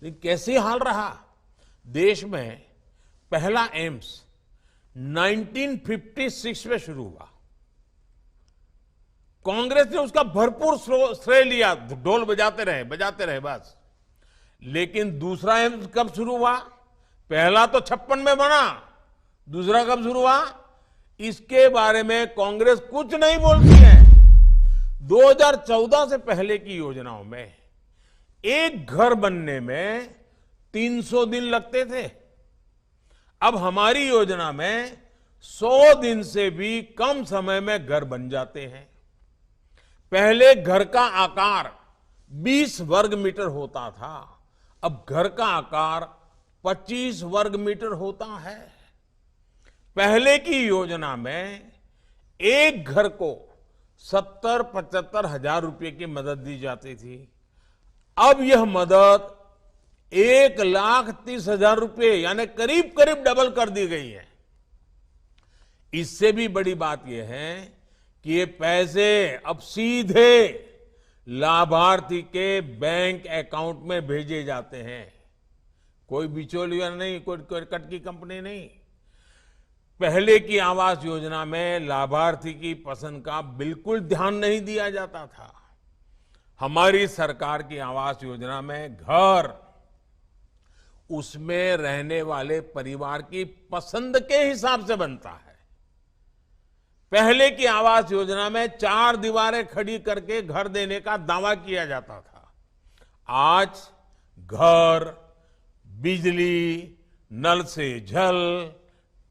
लेकिन कैसे हाल रहा। देश में पहला एम्स 1956 में शुरू हुआ। कांग्रेस ने उसका भरपूर श्रेय लिया, ढोल बजाते रहे बस। लेकिन दूसरा एम्स कब शुरू हुआ? पहला तो 56 में बना, दूसरा कब शुरू हुआ इसके बारे में कांग्रेस कुछ नहीं बोलती है। 2014 से पहले की योजनाओं में एक घर बनने में 300 दिन लगते थे। अब हमारी योजना में 100 दिन से भी कम समय में घर बन जाते हैं। पहले घर का आकार 20 वर्ग मीटर होता था, अब घर का आकार 25 वर्ग मीटर होता है। पहले की योजना में एक घर को 70-75 हजार रुपए की मदद दी जाती थी। अब यह मदद 1,30,000 रुपए यानी करीब करीब डबल कर दी गई है। इससे भी बड़ी बात यह है कि ये पैसे अब सीधे लाभार्थी के बैंक अकाउंट में भेजे जाते हैं। कोई बिचौलिया नहीं, कोई कट की कंपनी नहीं। पहले की आवास योजना में लाभार्थी की पसंद का बिल्कुल ध्यान नहीं दिया जाता था। हमारी सरकार की आवास योजना में घर उसमें रहने वाले परिवार की पसंद के हिसाब से बनता है। पहले की आवास योजना में 4 दीवारें खड़ी करके घर देने का दावा किया जाता था। आज घर, बिजली, नल से जल,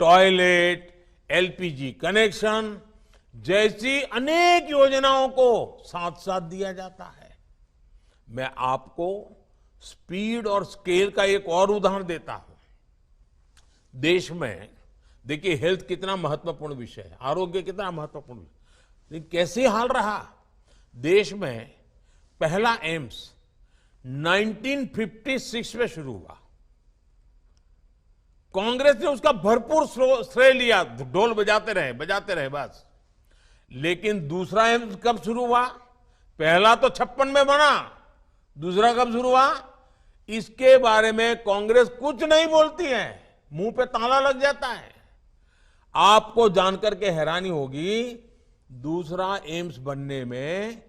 टॉयलेट, एलपीजी कनेक्शन जैसी अनेक योजनाओं को साथ साथ दिया जाता है। मैं आपको स्पीड और स्केल का एक और उदाहरण देता हूं। देश में देखिए हेल्थ कितना महत्वपूर्ण विषय है, आरोग्य कितना महत्वपूर्ण विषय, लेकिन कैसे हाल रहा। देश में पहला एम्स 1956 में शुरू हुआ। कांग्रेस ने उसका भरपूर श्रेय लिया, ढोल बजाते रहे बस। लेकिन दूसरा एम्स कब शुरू हुआ? पहला तो 56 में बना, दूसरा कब शुरू हुआ इसके बारे में कांग्रेस कुछ नहीं बोलती है, मुंह पे ताला लग जाता है। आपको जानकर के हैरानी होगी, दूसरा एम्स बनने में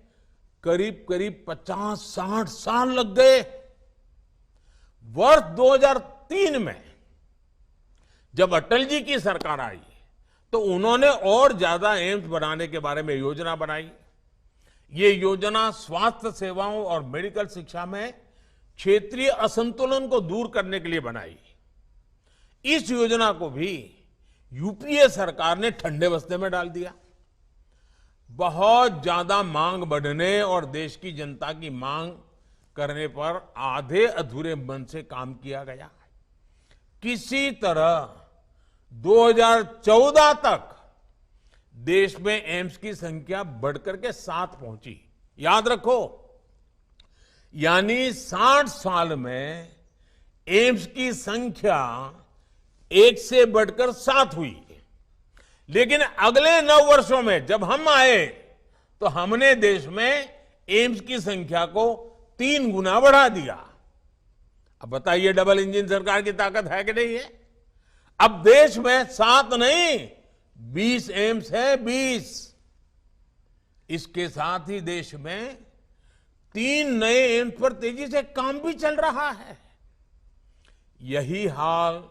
करीब करीब 50-60 साल लग गए। वर्ष 2003 में जब अटल जी की सरकार आई तो उन्होंने और ज्यादा एम्स बनाने के बारे में योजना बनाई। ये योजना स्वास्थ्य सेवाओं और मेडिकल शिक्षा में क्षेत्रीय असंतुलन को दूर करने के लिए बनाई। इस योजना को भी यूपीए सरकार ने ठंडे बस्ते में डाल दिया। बहुत ज्यादा मांग बढ़ने और देश की जनता की मांग करने पर आधे अधूरे मन से काम किया गया। किसी तरह 2014 तक देश में एम्स की संख्या बढ़कर के 7 पहुंची। याद रखो, यानी 60 साल में एम्स की संख्या 1 से बढ़कर 7 हुई। लेकिन अगले 9 वर्षों में जब हम आए तो हमने देश में एम्स की संख्या को 3 गुना बढ़ा दिया। अब बताइए डबल इंजन सरकार की ताकत है कि नहीं है? अब देश में 7 नहीं 20 एम्स है, 20। इसके साथ ही देश में 3 नए एम्स पर तेजी से काम भी चल रहा है। यही हाल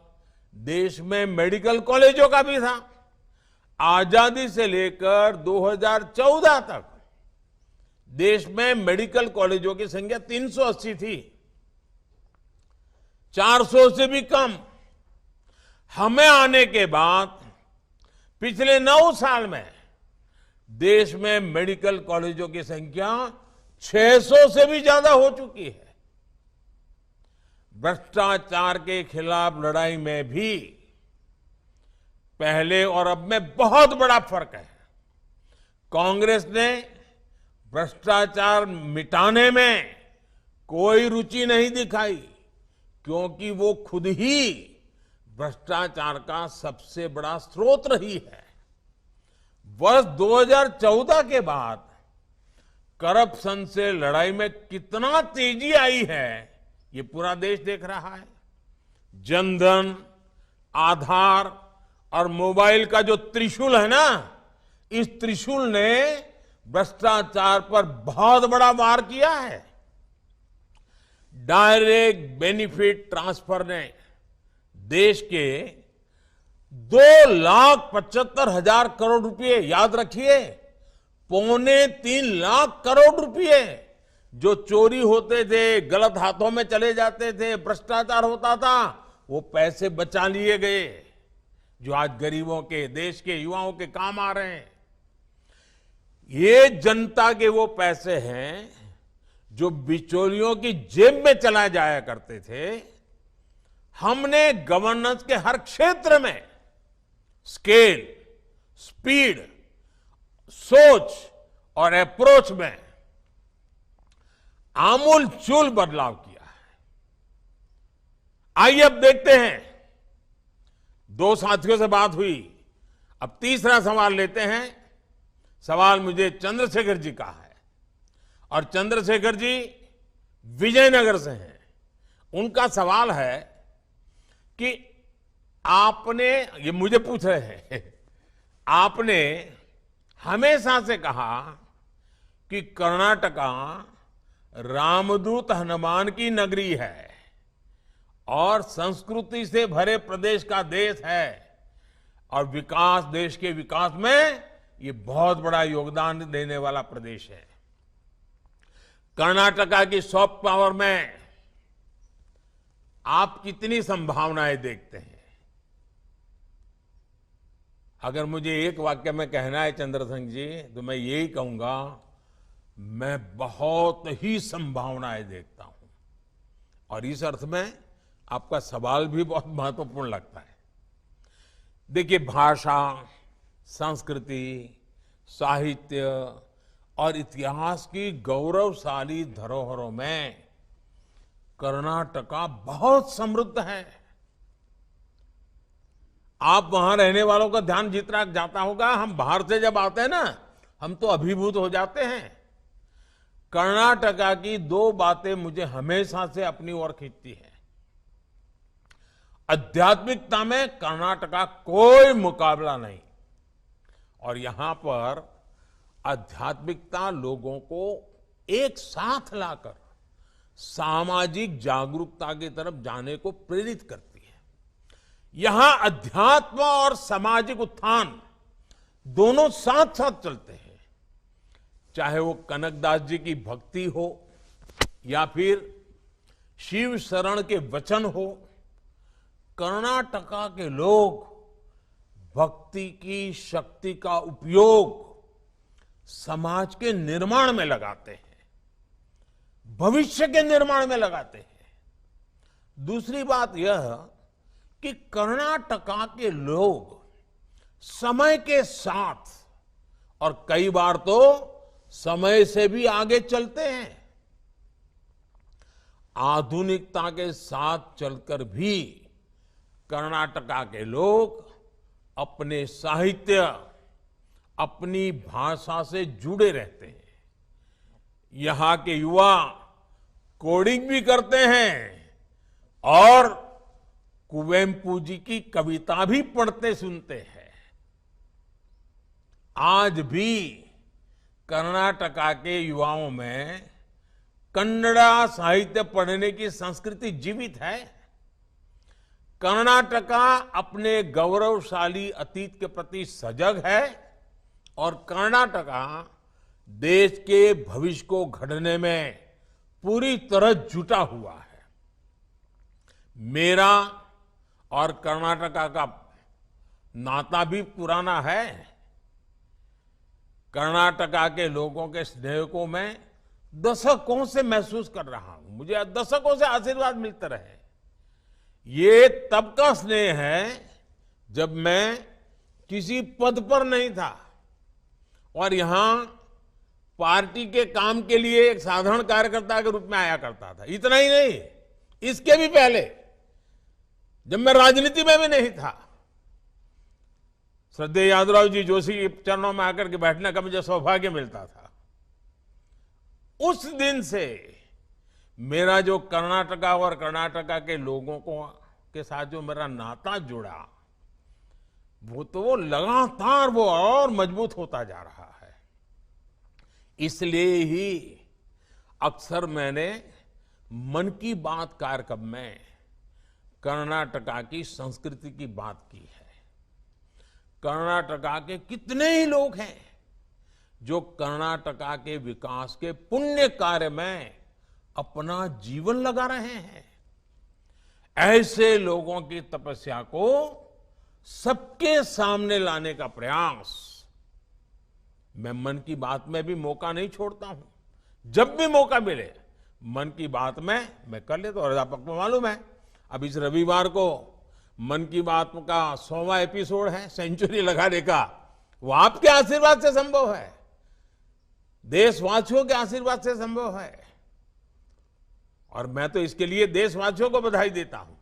देश में मेडिकल कॉलेजों का भी था। आजादी से लेकर 2014 तक देश में मेडिकल कॉलेजों की संख्या 380 थी, 400 से भी कम। हमें आने के बाद पिछले 9 साल में देश में मेडिकल कॉलेजों की संख्या 600 से भी ज्यादा हो चुकी है। भ्रष्टाचार के खिलाफ लड़ाई में भी पहले और अब में बहुत बड़ा फर्क है। कांग्रेस ने भ्रष्टाचार मिटाने में कोई रुचि नहीं दिखाई, क्योंकि वो खुद ही भ्रष्टाचार का सबसे बड़ा स्रोत रही है। वर्ष 2014 के बाद करप्शन से लड़ाई में कितना तेजी आई है, ये पूरा देश देख रहा है। जनधन, आधार और मोबाइल का जो त्रिशूल है ना, इस त्रिशूल ने भ्रष्टाचार पर बहुत बड़ा वार किया है। डायरेक्ट बेनिफिट ट्रांसफर ने देश के 2,75,000 करोड़ रुपए, याद रखिए, 2.25 करोड़ रुपए जो चोरी होते थे, गलत हाथों में चले जाते थे, भ्रष्टाचार होता था, वो पैसे बचा लिए गए, जो आज गरीबों के, देश के युवाओं के काम आ रहे हैं। ये जनता के वो पैसे हैं जो बिचौलियों की जेब में चला जाया करते थे। हमने गवर्नेंस के हर क्षेत्र में स्केल, स्पीड, सोच और अप्रोच में आमूलचूल बदलाव किया है। आइए अब देखते हैं, 2 साथियों से बात हुई, अब तीसरा सवाल लेते हैं। सवाल मुझे चंद्रशेखर जी का है और चंद्रशेखर जी विजयनगर से हैं। उनका सवाल है कि आपने, ये मुझे पूछ रहे हैं, आपने हमेशा से कहा कि कर्नाटका रामदूत हनुमान की नगरी है और संस्कृति से भरे प्रदेश का देश है और विकास, देश के विकास में ये बहुत बड़ा योगदान देने वाला प्रदेश है। कर्नाटका की सॉफ्ट पावर में आप कितनी संभावनाएं देखते हैं? अगर मुझे एक वाक्य में कहना है चंद्रशेखर जी, तो मैं यही कहूंगा, मैं बहुत ही संभावनाएं देखता हूं। और इस अर्थ में आपका सवाल भी बहुत महत्वपूर्ण लगता है। देखिए, भाषा, संस्कृति, साहित्य और इतिहास की गौरवशाली धरोहरों में कर्नाटका बहुत समृद्ध है। आप वहां रहने वालों का ध्यान जितना जाता होगा, हम बाहर से जब आते हैं ना, हम तो अभिभूत हो जाते हैं। कर्नाटका की 2 बातें मुझे हमेशा से अपनी ओर खींचती है। आध्यात्मिकता में कर्नाटका कोई मुकाबला नहीं, और यहां पर आध्यात्मिकता लोगों को एक साथ लाकर सामाजिक जागरूकता की तरफ जाने को प्रेरित करती है। यहां अध्यात्म और सामाजिक उत्थान दोनों साथ साथ चलते हैं। चाहे वो कनकदास जी की भक्ति हो या फिर शिव शरण के वचन हो, कर्नाटका के लोग भक्ति की शक्ति का उपयोग समाज के निर्माण में लगाते हैं, भविष्य के निर्माण में लगाते हैं। दूसरी बात यह कि कर्नाटका के लोग समय के साथ और कई बार तो समय से भी आगे चलते हैं। आधुनिकता के साथ चलकर भी कर्नाटका के लोग अपने साहित्य, अपनी भाषा से जुड़े रहते हैं। यहां के युवा कोडिंग भी करते हैं और कुवेम्पू जी की कविता भी पढ़ते सुनते हैं। आज भी कर्नाटका के युवाओं में कन्नड़ा साहित्य पढ़ने की संस्कृति जीवित है। कर्नाटका अपने गौरवशाली अतीत के प्रति सजग है और कर्नाटका देश के भविष्य को गढ़ने में पूरी तरह जुटा हुआ है। मेरा और कर्नाटका का नाता भी पुराना है। कर्नाटका के लोगों के स्नेह को मैं दशकों से महसूस कर रहा हूं। मुझे दशकों से आशीर्वाद मिलते रहे। ये तब का स्नेह है जब मैं किसी पद पर नहीं था और यहां पार्टी के काम के लिए एक साधारण कार्यकर्ता के रूप में आया करता था। इतना ही नहीं, इसके भी पहले जब मैं राजनीति में भी नहीं था, श्रद्धेय यादवराव जी जोशी के चरणों में आकर के बैठने का मुझे सौभाग्य मिलता था। उस दिन से मेरा जो कर्नाटका और कर्नाटका के लोगों को के साथ जो मेरा नाता जुड़ा, वो लगातार वो और मजबूत होता जा रहा है। इसलिए ही अक्सर मैंने मन की बात कार्यक्रम में कर्नाटका की संस्कृति की बात की है। कर्नाटका के कितने ही लोग हैं जो कर्नाटका के विकास के पुण्य कार्य में अपना जीवन लगा रहे हैं। ऐसे लोगों की तपस्या को सबके सामने लाने का प्रयास मैं मन की बात में भी मौका नहीं छोड़ता हूं। जब भी मौका मिले मन की बात में मैं कर लेता हूं। और आपको मालूम है, अब इस रविवार को मन की बात का 100वां एपिसोड है, सेंचुरी लगाने का। वो आपके आशीर्वाद से संभव है, देशवासियों के आशीर्वाद से संभव है। और मैं तो इसके लिए देशवासियों को बधाई देता हूं।